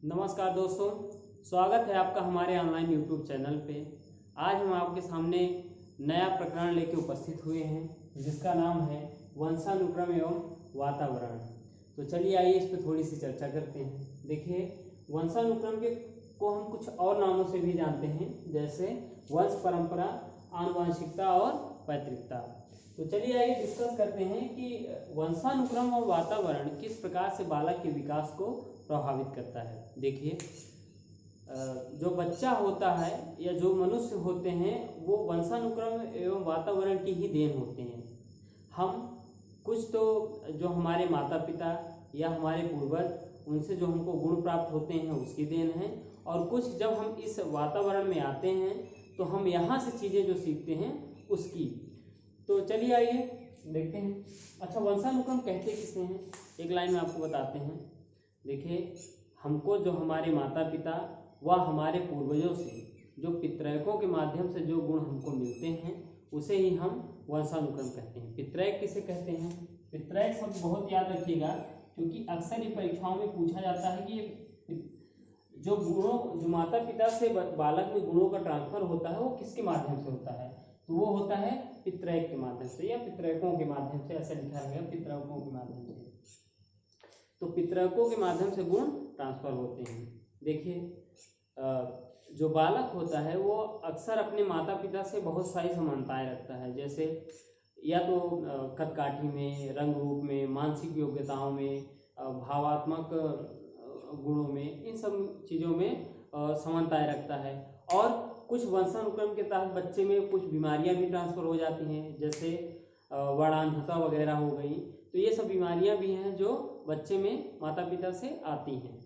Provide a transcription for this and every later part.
नमस्कार दोस्तों, स्वागत है आपका हमारे ऑनलाइन यूट्यूब चैनल पे। आज हम आपके सामने नया प्रकरण लेके उपस्थित हुए हैं जिसका नाम है वंशानुक्रम एवं वातावरण। तो चलिए आइए इस पर थोड़ी सी चर्चा करते हैं। देखिए, वंशानुक्रम के को हम कुछ और नामों से भी जानते हैं, जैसे वंश परंपरा, आनुवंशिकता और पैतृकता। तो चलिए आइए डिस्कस करते हैं कि वंशानुक्रम और वातावरण किस प्रकार से बालक के विकास को प्रभावित करता है। देखिए, जो बच्चा होता है या जो मनुष्य होते हैं वो वंशानुक्रम एवं वातावरण की ही देन होते हैं। हम कुछ तो जो हमारे माता पिता या हमारे पूर्वज उनसे जो हमको गुण प्राप्त होते हैं उसकी देन है, और कुछ जब हम इस वातावरण में आते हैं तो हम यहाँ से चीज़ें जो सीखते हैं उसकी। तो चलिए आइए देखते हैं। अच्छा, वंशानुक्रम कहते किसे हैं, एक लाइन में आपको बताते हैं। देखिए, हमको जो हमारे माता पिता व हमारे पूर्वजों से जो पितृकों के माध्यम से जो गुण हमको मिलते हैं उसे ही हम वंशानुक्रम कहते हैं। पितृक किसे कहते हैं? पितृक शब्द बहुत याद रखिएगा, क्योंकि अक्सर ये परीक्षाओं में पूछा जाता है कि जो गुणों जो माता पिता से बालक में गुणों का ट्रांसफर होता है वो किसके माध्यम से होता है, तो वो होता है पितृक के माध्यम से या पितृकों के माध्यम से। ऐसा लिखा रहेगा, पितृकों के माध्यम से। तो पितृकों के माध्यम से गुण ट्रांसफर होते हैं। देखिए, जो बालक होता है वो अक्सर अपने माता पिता से बहुत सारी समानताएं रखता है, जैसे या तो कदकाठी में, रंग रूप में, मानसिक योग्यताओं में, भावात्मक गुणों में, इन सब चीज़ों में समानताएं रखता है। और कुछ वंशानुक्रम के तहत बच्चे में कुछ बीमारियां भी ट्रांसफर हो जाती हैं, जैसे वर्णांधता वगैरह हो गई। तो ये सब बीमारियां भी हैं जो बच्चे में माता पिता से आती हैं।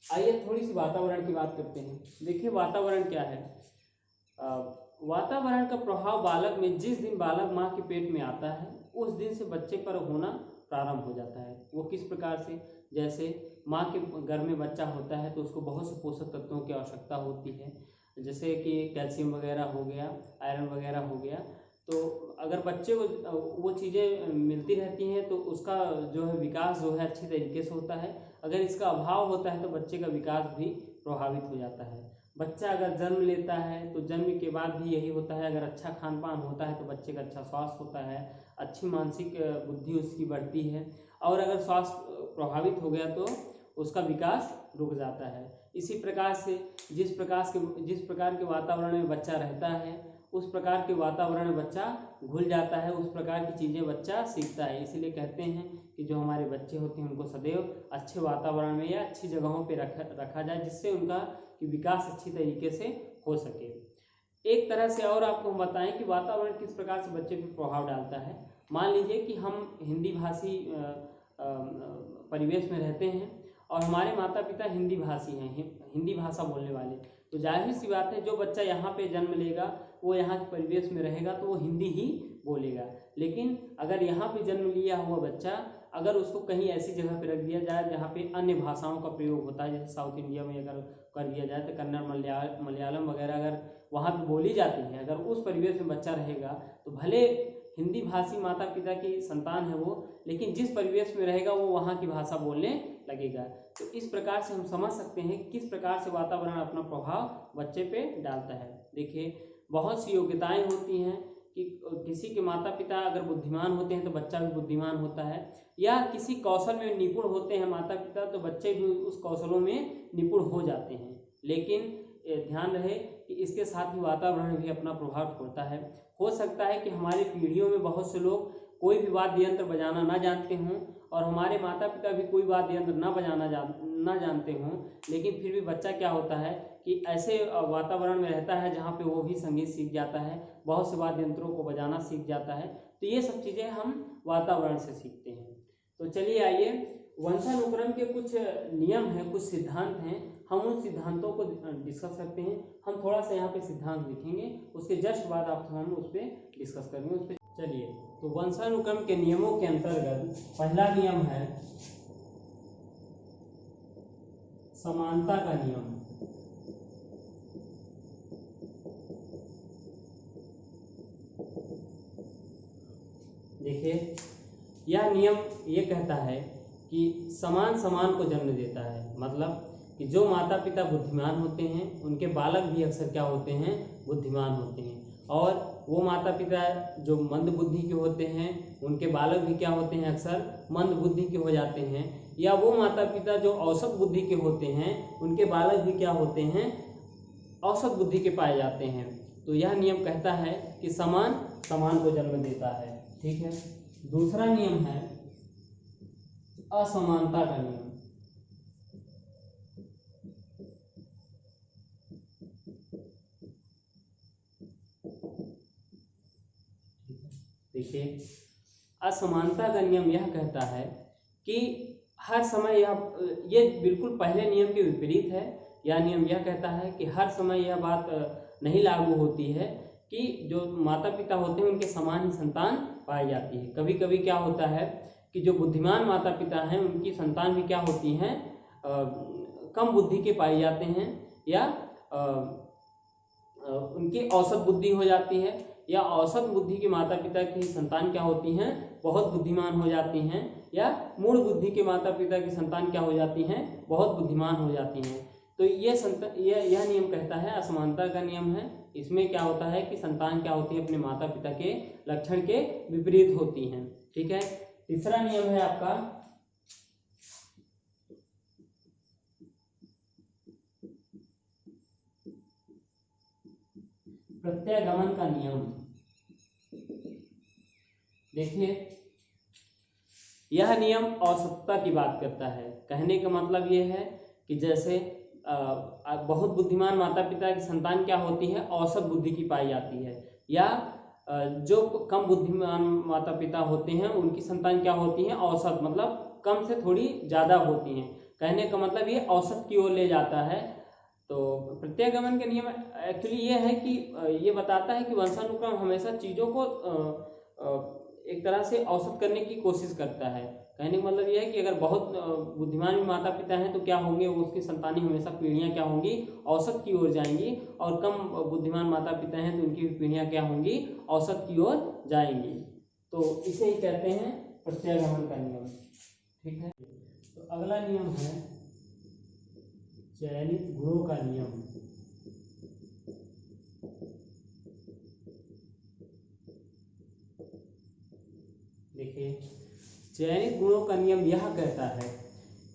आइए थोड़ी सी वातावरण की बात करते हैं। देखिए, वातावरण क्या है? वातावरण का प्रभाव बालक में जिस दिन बालक माँ के पेट में आता है उस दिन से बच्चे पर होना प्रारंभ हो जाता है। वो किस प्रकार से? जैसे माँ के गर्भ में बच्चा होता है तो उसको बहुत से पोषक तत्वों की आवश्यकता होती है, जैसे कि कैल्शियम वगैरह हो गया, आयरन वगैरह हो गया। तो अगर बच्चे को वो चीज़ें मिलती रहती हैं तो उसका जो है विकास जो है अच्छी तरीके से होता है। अगर इसका अभाव होता है तो बच्चे का विकास भी प्रभावित हो जाता है। बच्चा अगर जन्म लेता है तो जन्म के बाद भी यही होता है। अगर अच्छा खान पान होता है तो बच्चे का अच्छा स्वास्थ्य होता है, अच्छी मानसिक बुद्धि उसकी बढ़ती है। और अगर स्वास्थ्य प्रभावित हो गया तो उसका विकास रुक जाता है। इसी प्रकार से जिस प्रकार के वातावरण में बच्चा रहता है उस प्रकार के वातावरण में बच्चा घुल जाता है, उस प्रकार की चीज़ें बच्चा सीखता है। इसीलिए कहते हैं कि जो हमारे बच्चे होते हैं उनको सदैव अच्छे वातावरण में या अच्छी जगहों पे रखा जाए, जिससे उनका कि विकास अच्छी तरीके से हो सके। एक तरह से और आपको हम बताएं कि वातावरण किस प्रकार से बच्चे पर प्रभाव डालता है। मान लीजिए कि हम हिंदी भाषी परिवेश में रहते हैं और हमारे माता पिता हिंदी भाषी हैं, हिंदी भाषा बोलने वाले। तो जाहिर सी बात है, जो बच्चा यहाँ पे जन्म लेगा वो यहाँ के परिवेश में रहेगा तो वो हिंदी ही बोलेगा। लेकिन अगर यहाँ पे जन्म लिया हुआ बच्चा अगर उसको कहीं ऐसी जगह पे रख दिया जाए जहाँ पे अन्य भाषाओं का प्रयोग होता है, जैसे साउथ इंडिया में अगर कर दिया जाए तो कन्नड़, मलयालम वगैरह अगर वहाँ पे बोली जाती है, अगर उस परिवेश में बच्चा रहेगा तो भले हिंदी भाषी माता पिता की संतान है वो, लेकिन जिस परिवेश में रहेगा वो वहाँ की भाषा बोलने लगेगा। तो इस प्रकार से हम समझ सकते हैं किस प्रकार से वातावरण अपना प्रभाव बच्चे पे डालता है। देखिए, बहुत सी योग्यताएं होती हैं कि किसी के माता पिता अगर बुद्धिमान होते हैं तो बच्चा भी बुद्धिमान होता है, या किसी कौशल में निपुण होते हैं माता पिता तो बच्चे भी उस कौशलों में निपुण हो जाते हैं। लेकिन ध्यान रहे कि इसके साथ ही वातावरण भी अपना प्रभाव छोड़ता है। हो सकता है कि हमारी पीढ़ियों में बहुत से लोग कोई भी वाद्य यंत्र बजाना ना जानते हों और हमारे माता पिता भी कोई वाद्य यंत्र ना जानते हों, लेकिन फिर भी बच्चा क्या होता है कि ऐसे वातावरण में रहता है जहाँ पे वो भी संगीत सीख जाता है, बहुत से वाद्य यंत्रों को बजाना सीख जाता है। तो ये सब चीज़ें हम वातावरण से सीखते हैं। तो चलिए आइए, वंशानुक्रम के कुछ नियम हैं, कुछ सिद्धांत हैं, हम उन सिद्धांतों को डिस्कस करते हैं। हम थोड़ा सा यहाँ पे सिद्धांत लिखेंगे, उसके जस्ट बाद आप हम उस पर डिस्कस करेंगे उस पर। चलिए, तो वंशानुक्रम के नियमों के अंतर्गत पहला नियम है समानता का नियम। देखिए, यह नियम ये कहता है कि कि समान समान को जन्म देता है, मतलब कि जो माता पिता बुद्धिमान होते हैं उनके बालक भी अक्सर क्या होते हैं, बुद्धिमान होते हैं, और वो माता पिता जो मंद बुद्धि के होते हैं उनके बालक भी क्या होते हैं, अक्सर मंद बुद्धि के हो जाते हैं, या वो माता पिता जो औसत बुद्धि के होते हैं उनके बालक भी क्या होते हैं, औसत बुद्धि के पाए जाते हैं। तो यह नियम कहता है कि समान समान को जन्म देता है। ठीक है। दूसरा नियम है असमानता का नियम। देखिए, असमानता का नियम यह कहता है कि हर समय ये बिल्कुल पहले नियम के विपरीत है। यह नियम यह कहता है कि हर समय यह बात नहीं लागू होती है कि जो माता पिता होते हैं उनके समान ही संतान पाई जाती है। कभी कभी क्या होता है कि जो बुद्धिमान माता पिता हैं उनकी संतान भी क्या होती हैं, कम बुद्धि के पाए जाते हैं, या उनकी औसत बुद्धि हो जाती है, या औसत बुद्धि के माता पिता की संतान क्या होती हैं, बहुत बुद्धिमान हो जाती हैं, या मूढ़ बुद्धि के माता पिता की संतान क्या हो जाती हैं, बहुत बुद्धिमान हो जाती हैं। तो यह नियम कहता है, असमानता का नियम है। इसमें क्या होता है कि संतान क्या होती है, अपने माता पिता के लक्षण के विपरीत होती हैं। ठीक है। तीसरा नियम है आपका प्रत्यागमन का नियम। देखिए, यह नियम औसतता की बात करता है। कहने का मतलब यह है कि जैसे बहुत बुद्धिमान माता पिता की संतान क्या होती है, औसत बुद्धि की पाई जाती है, या जो कम बुद्धिमान माता पिता होते हैं उनकी संतान क्या होती है, औसत, मतलब कम से थोड़ी ज़्यादा होती हैं। कहने का मतलब ये औसत की ओर ले जाता है। तो प्रत्यागमन का नियम एक्चुअली ये है कि ये बताता है कि वंशानुक्रम हमेशा चीज़ों को एक तरह से औसत करने की कोशिश करता है। कहने का मतलब यह है कि अगर बहुत बुद्धिमान भी माता पिता हैं तो क्या होंगे, वो उसकी संतानें हमेशा पीढ़ियां क्या होंगी, औसत की ओर जाएंगी, और कम बुद्धिमान माता पिता हैं तो उनकी पीढ़ियां क्या होंगी, औसत की ओर जाएंगी। तो इसे ही कहते हैं प्रत्यागमन का नियम। ठीक है। तो अगला नियम है चयनित गुणों का नियम। देखिए, चयनित गुणों का नियम यह कहता है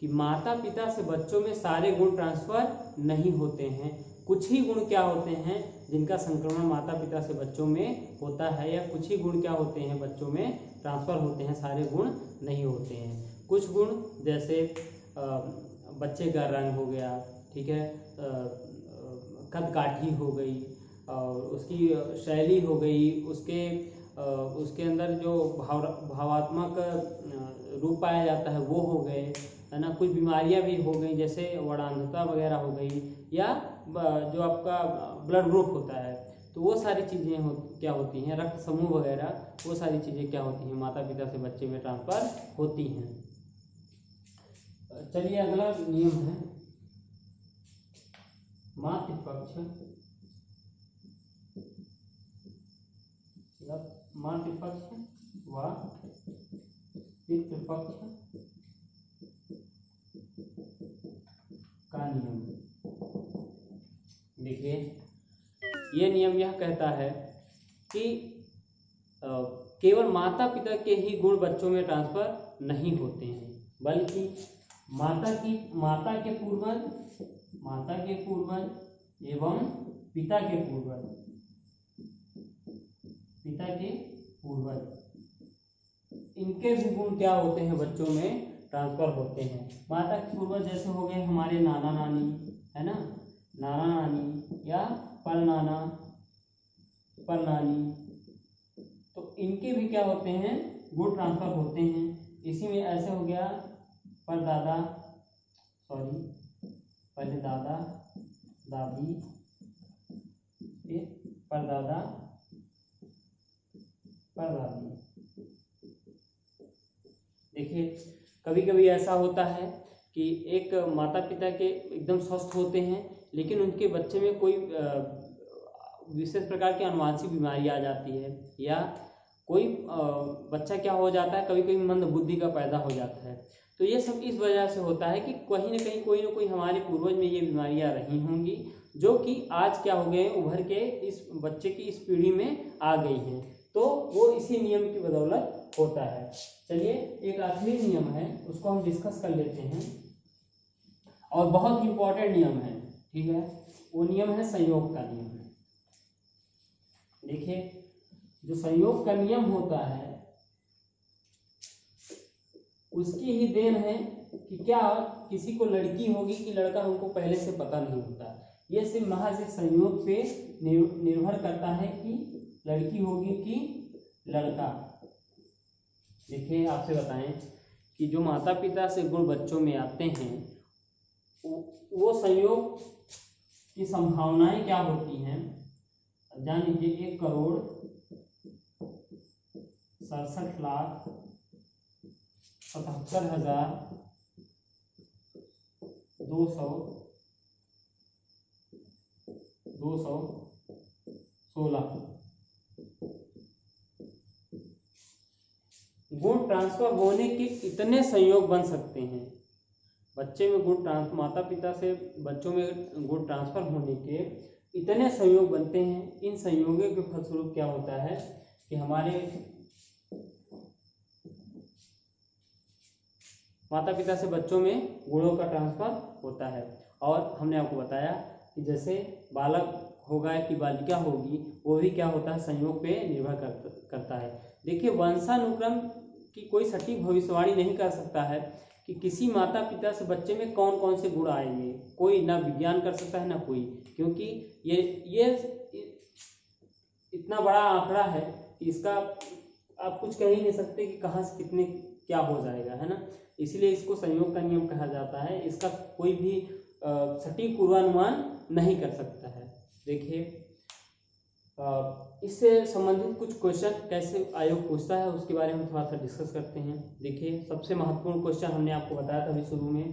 कि माता पिता से बच्चों में सारे गुण ट्रांसफर नहीं होते हैं। कुछ ही गुण क्या होते हैं जिनका संक्रमण माता पिता से बच्चों में होता है, या कुछ ही गुण क्या होते हैं बच्चों में ट्रांसफर होते हैं, सारे गुण नहीं होते हैं। कुछ गुण जैसे बच्चे का रंग हो गया, ठीक है, कदकाठी हो गई, और उसकी शैली हो गई, उसके अंदर जो भावात्मक रूप पाया जाता है वो हो गए, है ना। कुछ बीमारियां भी हो गई जैसे वर्णांधता वगैरह हो गई, या जो आपका ब्लड ग्रुप होता है, तो वो सारी चीज़ें क्या होती हैं, रक्त समूह वगैरह, वो सारी चीज़ें क्या होती हैं, माता पिता से बच्चे में ट्रांसफर होती हैं। चलिए, अगला नियम है मातृपक्ष व पितृपक्ष का नियम। देखिए, ये नियम यह कहता है कि केवल माता पिता के ही गुण बच्चों में ट्रांसफर नहीं होते हैं, बल्कि माता के पूर्वज एवं पिता के पूर्वज इनके भी गुण क्या होते हैं, बच्चों में ट्रांसफर होते हैं। माता के पूर्वज जैसे हो गए हमारे नाना नानी, है ना, नाना नानी या परनाना परनानी, तो इनके भी क्या होते हैं, गुण ट्रांसफर होते हैं। इसी में ऐसे हो गया पहले दादा दादी, फिर परदादा परदादी। देखिए, कभी कभी ऐसा होता है कि एक माता पिता के एकदम स्वस्थ होते हैं, लेकिन उनके बच्चे में कोई विशेष प्रकार की आनुवंशिक बीमारी आ जाती है, या कोई बच्चा क्या हो जाता है, कभी कभी मंद बुद्धि का पैदा हो जाता है। तो ये सब इस वजह से होता है कि कहीं ना कोई हमारे पूर्वज में ये बीमारियां रही होंगी, जो कि आज क्या हो गए, उभर के इस बच्चे की इस पीढ़ी में आ गई हैं। तो वो इसी नियम की बदौलत होता है। चलिए एक आखिरी नियम है, उसको हम डिस्कस कर लेते हैं, और बहुत इंपॉर्टेंट नियम है, ठीक है। वो नियम है संयोग का नियम। देखिए जो संयोग का नियम होता है उसकी ही देन है कि क्या किसी को लड़की होगी कि लड़का हमको पहले से पता नहीं होता। ये सिर्फ महज एक संयोग पे निर्भर करता है कि लड़की होगी कि लड़का। देखिए आपसे बताएं कि जो माता पिता से गुण बच्चों में आते हैं वो संयोग की संभावनाएं क्या होती हैं, जान लीजिए 1,67,216 गुण ट्रांसफर होने के इतने संयोग बन सकते हैं। बच्चे में माता पिता से बच्चों में गुण ट्रांसफर होने के इतने संयोग बनते हैं। इन संयोगों के फलस्वरूप क्या होता है कि हमारे माता पिता से बच्चों में गुणों का ट्रांसफर होता है। और हमने आपको बताया कि जैसे बालक होगा कि बालिका होगी, वो भी क्या होता है, संयोग पे निर्भर करता है। देखिए वंशानुक्रम की कोई सटीक भविष्यवाणी नहीं कर सकता है कि किसी माता पिता से बच्चे में कौन कौन से गुण आएंगे। कोई ना विज्ञान कर सकता है ना कोई, क्योंकि ये इतना बड़ा आंकड़ा है कि इसका आप कुछ कह ही नहीं सकते कि कहाँ से कितने क्या हो जाएगा, है ना। इसलिए इसको संयोग का नियम कहा जाता है। इसका कोई भी सटीक पूर्वानुमान नहीं कर सकता है। देखिए इससे संबंधित कुछ क्वेश्चन कैसे आयोग पूछता है उसके बारे में थोड़ा सा डिस्कस करते हैं। देखिए सबसे महत्वपूर्ण क्वेश्चन हमने आपको बताया था अभी शुरू में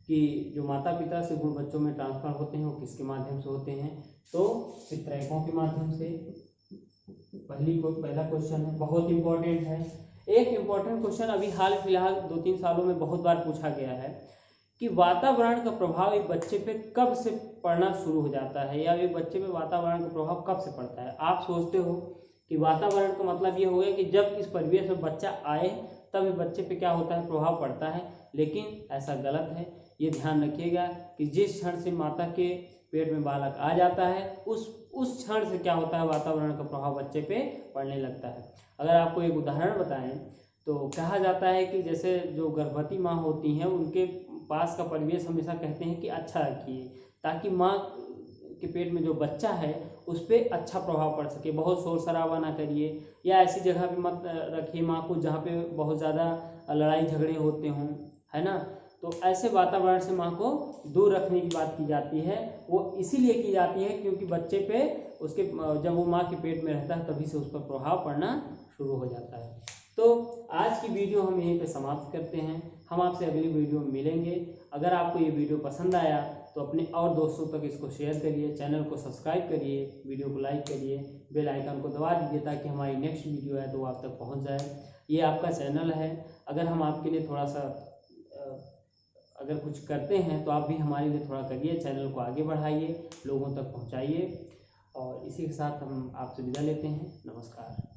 कि जो माता पिता से गुण बच्चों में ट्रांसफर होते हैं वो किसके माध्यम से होते हैं, तो पितृकों के माध्यम से। पहला क्वेश्चन है, बहुत इंपॉर्टेंट है। एक इंपॉर्टेंट क्वेश्चन अभी हाल फिलहाल 2-3 सालों में बहुत बार पूछा गया है कि वातावरण का प्रभाव एक बच्चे पे कब से पड़ना शुरू हो जाता है, या एक बच्चे पे वातावरण का प्रभाव कब से पड़ता है। आप सोचते हो कि वातावरण का मतलब ये हो गया कि जब इस परिवेश में बच्चा आए तब बच्चे पे क्या होता है, प्रभाव पड़ता है, लेकिन ऐसा गलत है। ये ध्यान रखिएगा कि जिस क्षण से माता के पेट में बालक आ जाता है उस क्षण से क्या होता है, वातावरण का प्रभाव बच्चे पे पड़ने लगता है। अगर आपको एक उदाहरण बताएं तो कहा जाता है कि जैसे जो गर्भवती माँ होती हैं उनके पास का परिवेश हमेशा कहते हैं कि अच्छा रखिए, ताकि माँ के पेट में जो बच्चा है उस पर अच्छा प्रभाव पड़ सके। बहुत शोर शराबा ना करिए, या ऐसी जगह पे मत रखिए माँ को जहाँ पे बहुत ज़्यादा लड़ाई झगड़े होते हों, है ना। तो ऐसे वातावरण से माँ को दूर रखने की बात की जाती है। वो इसीलिए की जाती है क्योंकि बच्चे पे उसके जब वो माँ के पेट में रहता है तभी से उस पर प्रभाव पड़ना शुरू हो जाता है। तो आज की वीडियो हम यहीं पे समाप्त करते हैं। हम आपसे अगली वीडियो में मिलेंगे। अगर आपको ये वीडियो पसंद आया तो अपने और दोस्तों तक इसको शेयर करिए, चैनल को सब्सक्राइब करिए, वीडियो को लाइक करिए, बेल आइकन को दबा दीजिए ताकि हमारी नेक्स्ट वीडियो है तो वो आप तक पहुंच जाए। ये आपका चैनल है, अगर हम आपके लिए थोड़ा सा अगर कुछ करते हैं तो आप भी हमारे लिए थोड़ा करिए, चैनल को आगे बढ़ाइए, लोगों तक पहुंचाइए। और इसी के साथ हम आपसे विदा लेते हैं। नमस्कार।